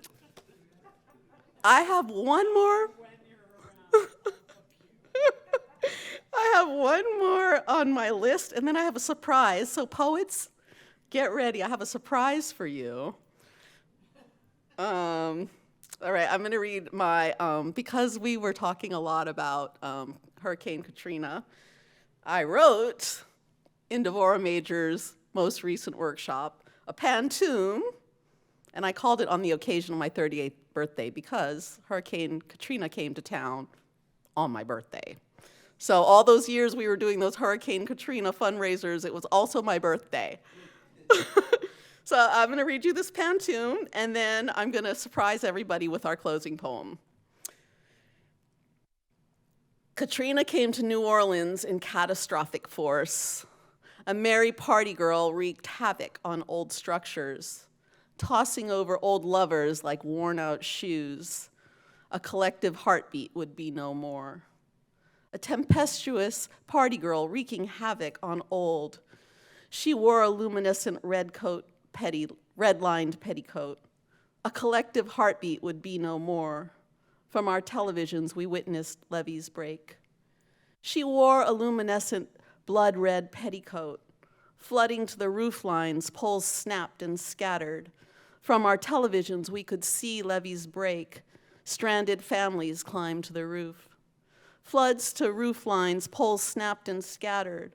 have one more. I have one more on my list, and then I have a surprise. So poets, get ready. I have a surprise for you. All right, I'm going to read my, because we were talking a lot about Hurricane Katrina, I wrote in Devorah Major's most recent workshop, a pantoum, and I called it on the occasion of my 38th birthday because Hurricane Katrina came to town on my birthday. So all those years we were doing those Hurricane Katrina fundraisers, it was also my birthday. So I'm going to read you this pantoum, and then I'm going to surprise everybody with our closing poem. Katrina came to New Orleans in catastrophic force. A merry party girl wreaked havoc on old structures, tossing over old lovers like worn-out shoes. A collective heartbeat would be no more. A tempestuous party girl wreaking havoc on old. She wore a luminescent red-lined petticoat. A collective heartbeat would be no more. From our televisions, we witnessed levees break. She wore a luminescent blood-red petticoat. Flooding to the roof lines, poles snapped and scattered. From our televisions, we could see levees break. Stranded families climbed to the roof. Floods to roof lines, poles snapped and scattered.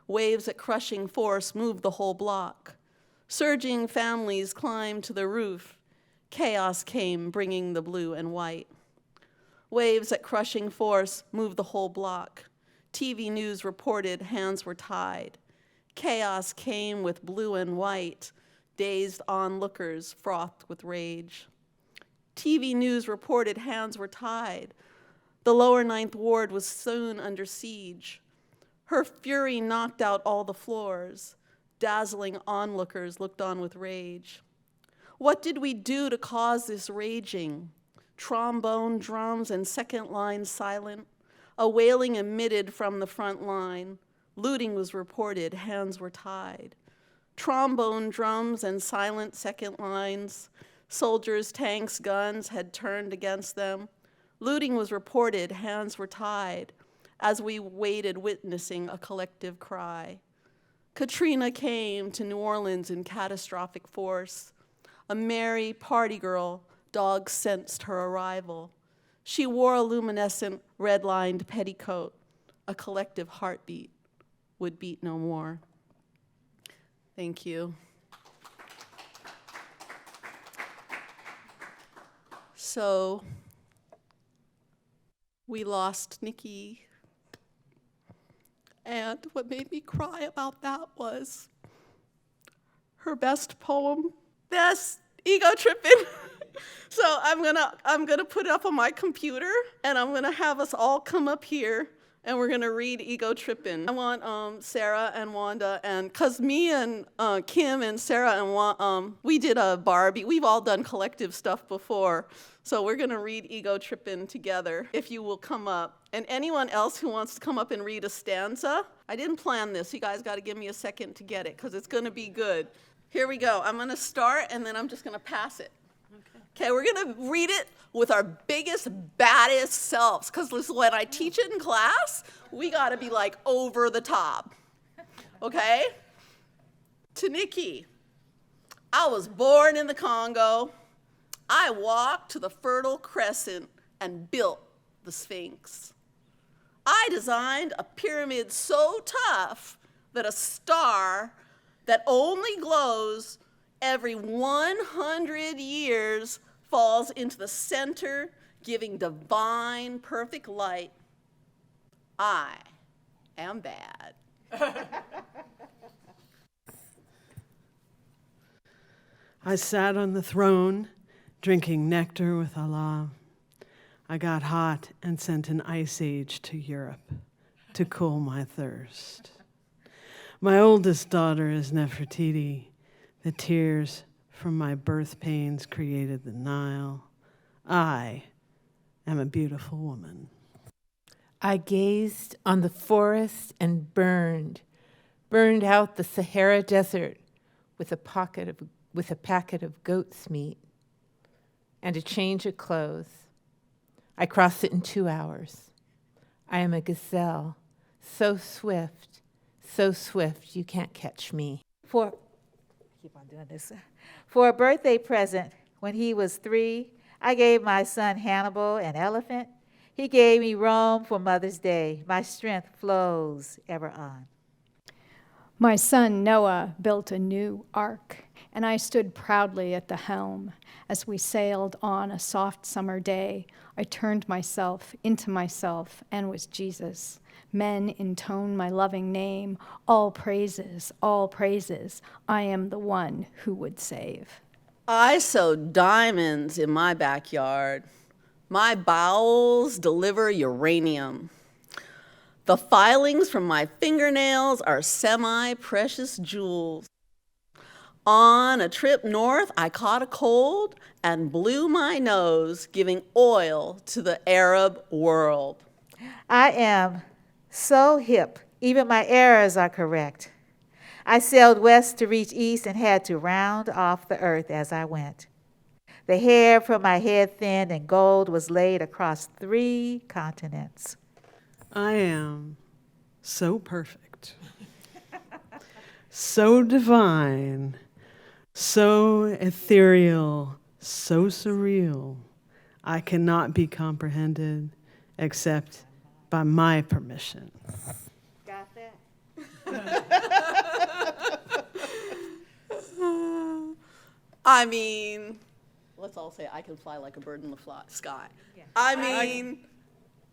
Waves at crushing force moved the whole block. Surging families climbed to the roof. Chaos came, bringing the blue and white. Waves at crushing force moved the whole block. TV news reported hands were tied. Chaos came with blue and white, dazed onlookers frothed with rage. TV news reported hands were tied. The lower Ninth Ward was soon under siege. Her fury knocked out all the floors. Dazzling onlookers looked on with rage. What did we do to cause this raging? Trombone, drums, and second line silent. A wailing emitted from the front line. Looting was reported, hands were tied. Trombone, drums, and silent second lines. Soldiers, tanks, guns had turned against them. Looting was reported, hands were tied, as we waited witnessing a collective cry. Katrina came to New Orleans in catastrophic force. A merry party girl, dogs sensed her arrival. She wore a luminescent red-lined petticoat. A collective heartbeat would beat no more. Thank you. So, we lost Nikki. And what made me cry about that was her best poem, ego tripping. So I'm gonna put it up on my computer, and I'm gonna have us all come up here, and we're gonna read Ego Trippin'. I want Sara and Wanda, and cause me and Kim and Sara and we did a Barbie. We've all done collective stuff before, so we're gonna read Ego Trippin' together. If you will come up, and anyone else who wants to come up and read a stanza. I didn't plan this. You guys got to give me a second to get it, cause it's gonna be good. Here we go. I'm gonna start, and then I'm just gonna pass it. Okay, we're gonna read it with our biggest, baddest selves, because when I teach it in class, we gotta be like over the top, okay? To Nikki, I was born in the Congo. I walked to the Fertile Crescent and built the Sphinx. I designed a pyramid so tough that a star that only glows every 100 years falls into the center, giving divine, perfect light. I am bad. I sat on the throne, drinking nectar with Allah. I got hot and sent an ice age to Europe to cool my thirst. My oldest daughter is Nefertiti. The tears from my birth pains created the Nile. I am a beautiful woman. I gazed on the forest and burned out the Sahara Desert with a packet of goat's meat and a change of clothes. I crossed it in 2 hours. I am a gazelle, so swift you can't catch me. Keep on doing this. For a birthday present, when he was 3, I gave my son Hannibal an elephant. He gave me Rome for Mother's Day. My strength flows ever on. My son Noah built a new ark, and I stood proudly at the helm. As we sailed on a soft summer day, I turned myself into myself and was Jesus. Men intone my loving name, all praises, I am the one who would save. I sewed diamonds in my backyard. My bowels deliver uranium. The filings from my fingernails are semi-precious jewels. On a trip north, I caught a cold and blew my nose, giving oil to the Arab world. I am so hip, even my errors are correct. I sailed west to reach east and had to round off the earth as I went. The hair from my head thinned and gold was laid across 3 continents. I am so perfect, so divine, so ethereal, so surreal. I cannot be comprehended except by my permission. Got that? I mean, let's all say I can fly like a bird in the sky. Yeah. I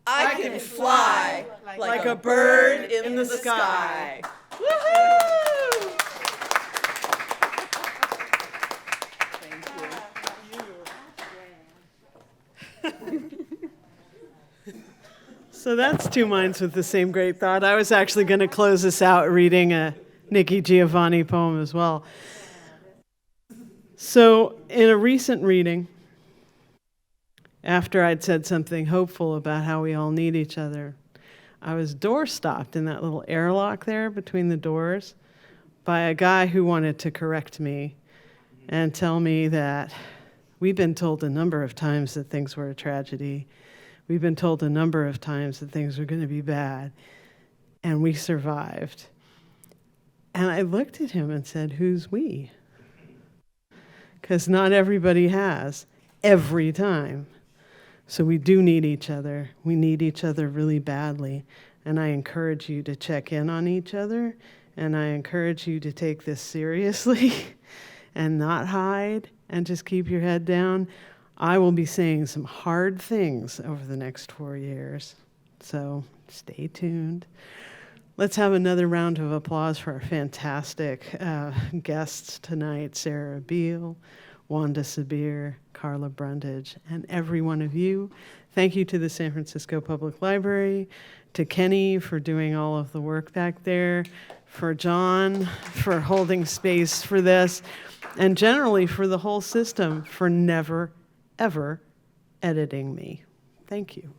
I can fly like a bird in the sky. Woohoo! Thank you. So that's Two Minds with the Same Great Thought. I was actually going to close this out reading a Nikki Giovanni poem as well. So in a recent reading, after I'd said something hopeful about how we all need each other, I was door stopped in that little airlock there between the doors by a guy who wanted to correct me and tell me that we've been told a number of times that things were a tragedy. We've been told a number of times that things were going to be bad, and we survived. And I looked at him and said, who's we? Because not everybody has, every time. So we do need each other. We need each other really badly. And I encourage you to check in on each other, and I encourage you to take this seriously and not hide and just keep your head down. I will be saying some hard things over the next 4 years, so stay tuned. Let's have another round of applause for our fantastic guests tonight, Sara Biel, Wanda Sabir, Karla Brundage, and every one of you. Thank you to the San Francisco Public Library, to Kenny for doing all of the work back there, for John for holding space for this, and generally for the whole system for never, ever editing me. Thank you.